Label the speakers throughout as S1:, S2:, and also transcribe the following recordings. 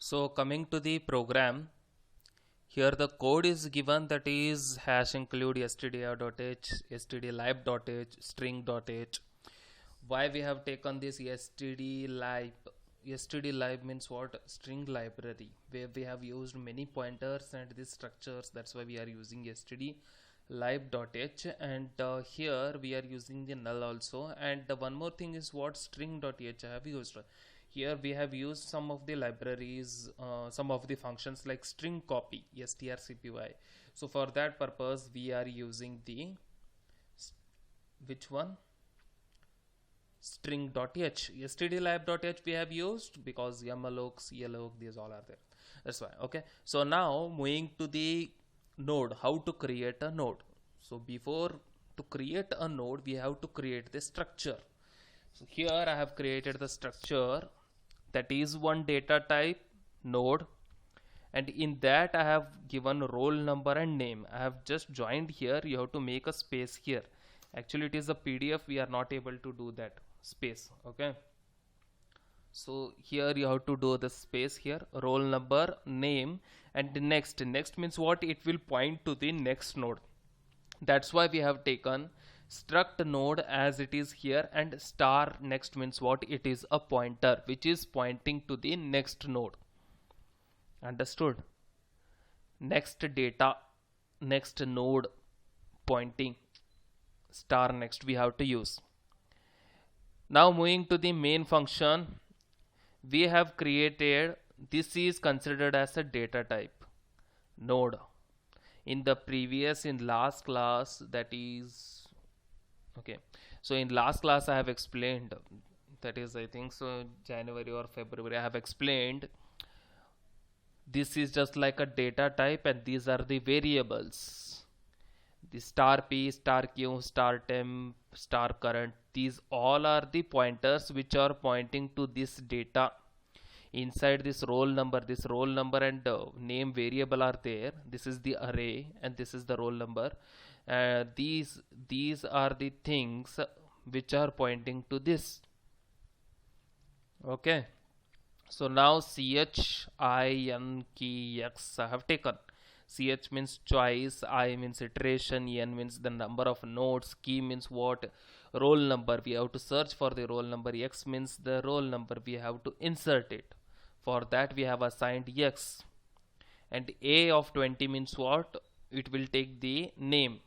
S1: So coming to the program, here the code is given, that is hash include stdio.h, stdlib.h, string.h. Why we have taken this stdlib? Stdlib means what? String library, where we have used many pointers and these structures. That's why we are using stdlib.h, and here we are using the null also. And one more thing is what? String.h I have used. Here we have used some of the libraries, some of the functions like string copy, strcpy. So for that purpose we are using the which one? String.h. stdlib.h we have used because yamalok, clok, these all are there. That's why. Okay, so now moving to the node, how to create a node. So before to create a node we have to create the structure. So here I have created the structure, that is one data type node, and in that I have given roll number and name. I have just joined here. You have to make a space here. Actually it is a PDF, we are not able to do that space. Okay, so here you have to do the space here, roll number, name, and the next means what? It will point to the next node. That's why we have taken struct node as it is here, and star next means what? It is a pointer which is pointing to the next node. Understood? Next data, next node pointing, star next we have to use. Now moving to the main function, we have created, this is considered as a data type node. In the previous, in last class, that is okay, so in last class I have explained, that is I think so January or February, I have explained this is just like a data type and these are the variables. The star p, star q, star temp, star current, these all are the pointers which are pointing to this data. Inside this roll number and name variable are there. This is the array and this is the roll number. These are the things which are pointing to this. Okay, so now ch, I, n, key, x I have taken. Ch means choice, I means iteration, n means the number of nodes, key means what? Roll number, we have to search for the roll number, x means the roll number, we have to insert it. For that we have assigned x, and a of 20 means what? It will take the name.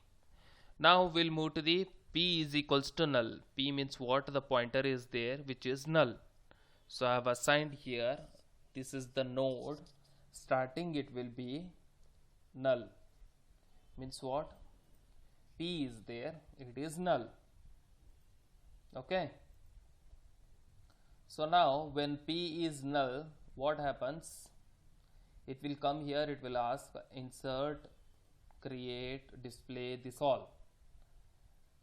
S1: Now we'll move to the p is equals to null. P means what? The pointer is there which is null. So I have assigned here, this is the node, starting it will be null. Means what? P is there, it is null. Okay, so now when p is null, what happens? It will come here, it will ask insert, create, display, this all.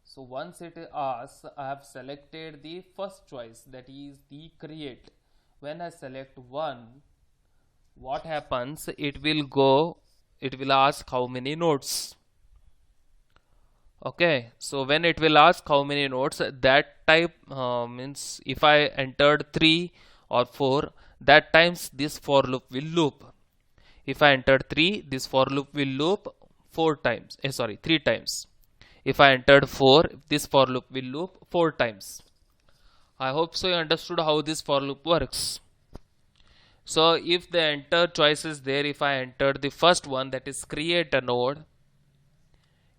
S1: So once it asks, I have selected the first choice, that is the create. When I select 1, what happens? It will ask how many nodes. Okay, so when it will ask how many nodes, that type means if I entered 3 or 4, that times this for loop will loop. If I entered 3, this for loop will loop 3 times. If I entered 4, this for loop will loop 4 times. I hope so you understood how this for loop works. So if the enter choice is there, if I entered the first one, that is create a node,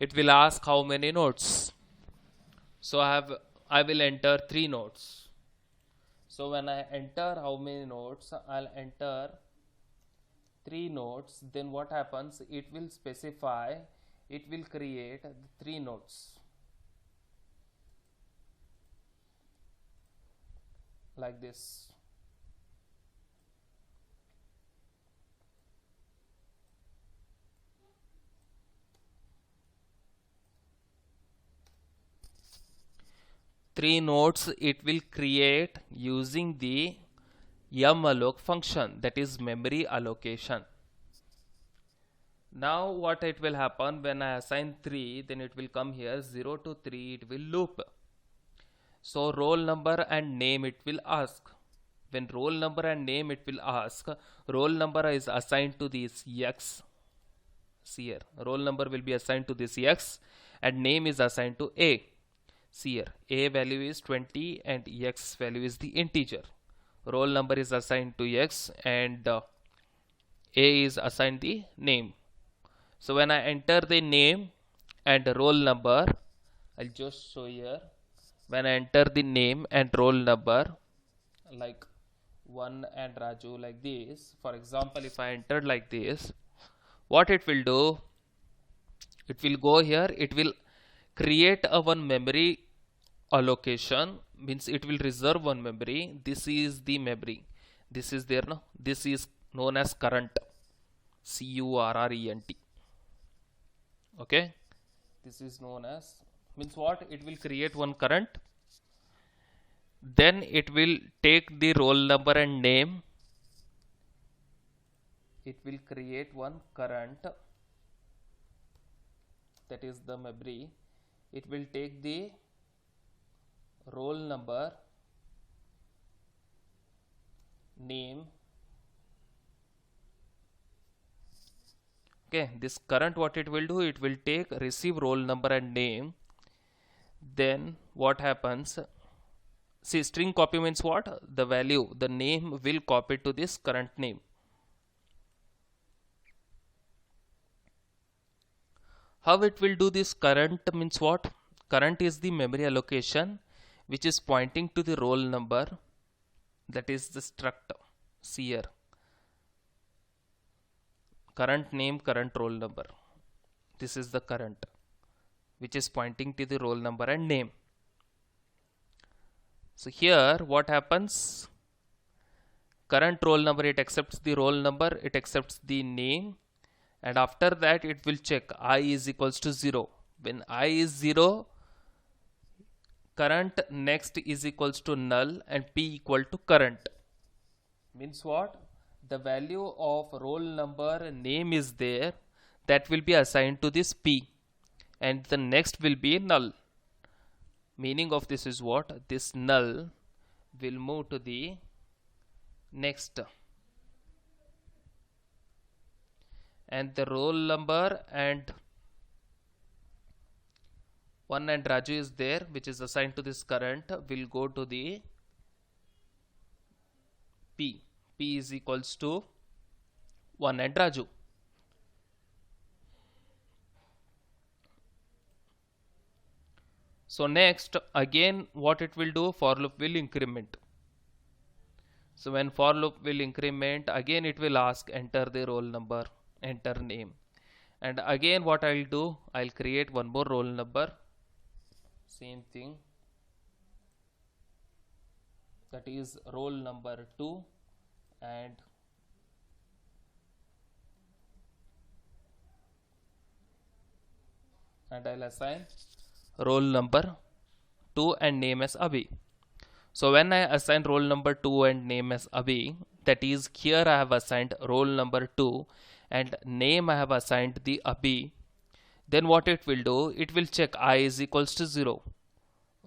S1: it will ask how many nodes. So I will enter 3 nodes. So when I enter how many nodes, I'll enter 3 nodes. Then what happens? It will specify, it will create 3 nodes like this. Three nodes it will create using the malloc function, that is memory allocation. Now what it will happen, when I assign 3, then it will come here 0 to 3, it will loop. So roll number and name it will ask. when roll number and name, it will ask roll number is assigned to this X. See here, roll number will be assigned to this X and name is assigned to A. See here, A value is 20 and X value is the integer. Roll number is assigned to X and A is assigned the name. So when I enter the name and roll number, I'll just show here. When I enter the name and roll number, like 1 and Raju, like this. For example, if I entered like this, what it will do, it will go here, it will create a one memory allocation, means it will reserve one memory. This is the memory, this is there, no, this is known as current, current. Okay, this is known as, means what, it will create one current, then it will take the roll number and name, it will create one current, that is the memory, it will take the roll number, name. Okay, this current, what it will do, it will take receive roll number and name. Then what happens, see, string copy means what, the value, the name will copy to this current name. How it will do this current means what, current is the memory allocation which is pointing to the roll number, that is the struct. See here, current name, current roll number, this is the current which is pointing to the roll number and name. So here what happens, current roll number, it accepts the roll number, it accepts the name, and after that it will check I is equals to 0. When I is 0, current next is equals to null and P equal to current. Means what, the value of roll number name is there, that will be assigned to this P and the next will be null. Meaning of this is what, this null will move to the next, and the roll number and 1 and Raju is there, which is assigned to this current, will go to the P. P is equals to 1 and Raju. So next, again what it will do, for loop will increment. So when for loop will increment, again it will ask enter the roll number, enter name, and again what I'll do, I'll create one more roll number, same thing, that is roll number 2, and I'll assign roll number 2 and name as Abhi. So when I assign roll number 2 and name as Abhi, that is here I have assigned roll number 2 and name I have assigned the Abhi, then what it will do, it will check I is equals to 0.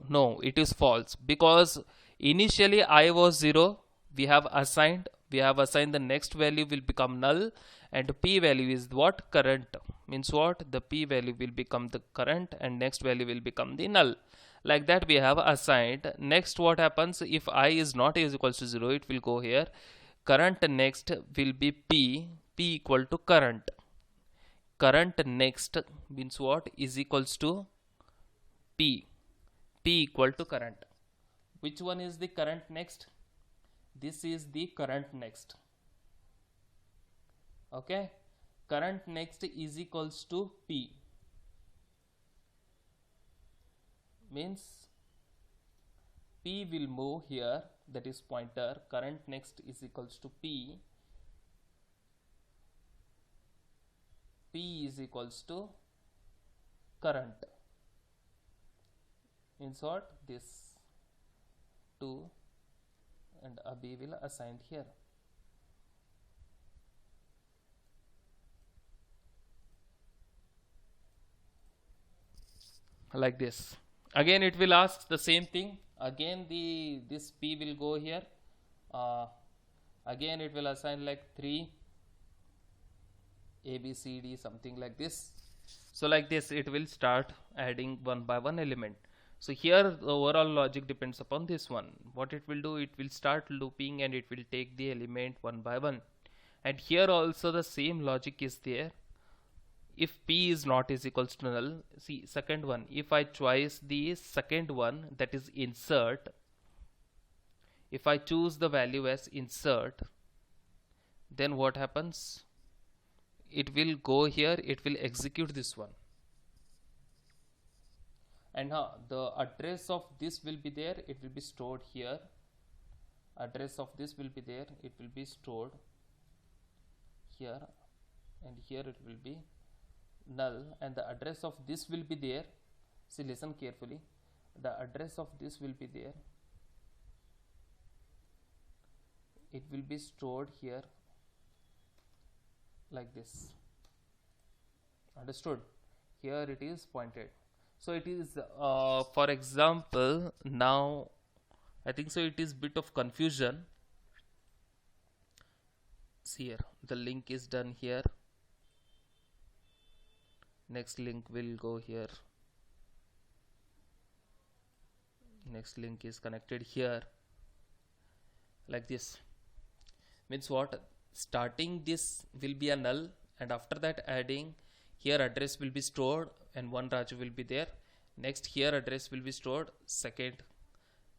S1: No, it is false, because initially I was 0, we have assigned the next value will become null, and P value is what, current, means what, the P value will become the current and next value will become the null. Like that we have assigned. Next what happens, if I is not is equals to 0, it will go here, current next will be P equal to current. Current next means what, is equals to P equal to current. Which one is the current next? This is the current next. Okay, current next is equals to P, means P will move here, that is pointer, current next is equals to P is equals to current. Means what, this 2 and Abhi will assigned here. Like this. Again it will ask the same thing, again this P will go here, uh, again it will assign like 3 A B C D, something like this. So like this it will start adding one by one element. So here the overall logic depends upon this one. What it will do, it will start looping and it will take the element one by one. And here also the same logic is there. If p is not is equals to null, see second one, if I choose the second one, that is insert, if I choose the value as insert, then what happens, it will go here, it will execute this one, and the address of this will be there, it will be stored here, address of this will be there, it will be stored here, and here it will be null, and the address of this will be there. See, listen carefully, the address of this will be there, it will be stored here like this. Understood? Here it is pointed. So it is for example, now I think so it is bit of confusion. See here, the link is done here, next link will go here, next link is connected here like this. Means what, starting this will be a null, and after that adding here address will be stored and one Raju will be there, next here address will be stored, second,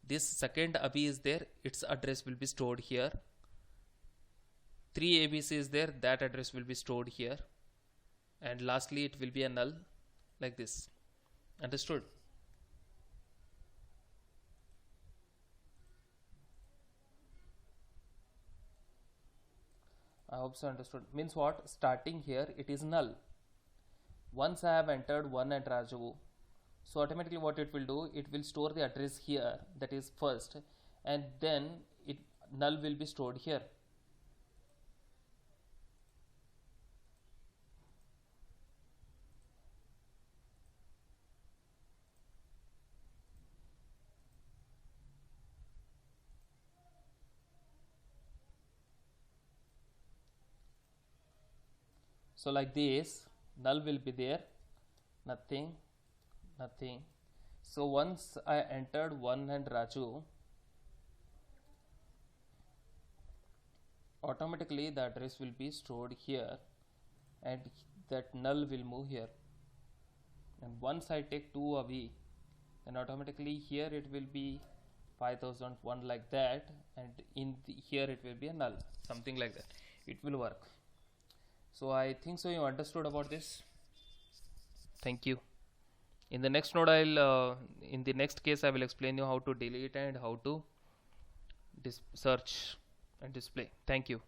S1: this second Abhi is there, its address will be stored here, 3 ABC is there, that address will be stored here, and lastly it will be a null like this. Understood? I hope so understood. Means what, starting here it is null. Once I have entered 1 and Raju, so automatically what it will do, it will store the address here, that is first, and then it null will be stored here. So like this, null will be there, nothing, nothing. So once I entered 1 and Raju, automatically the address will be stored here, and that null will move here. And once I take 2 Abhi, then automatically here it will be 5001 like that, and in here it will be a null, something like that. It will work. So I think so you understood about this. Thank you. In the next node in the next case I will explain you how to delete and how to search and display. Thank you.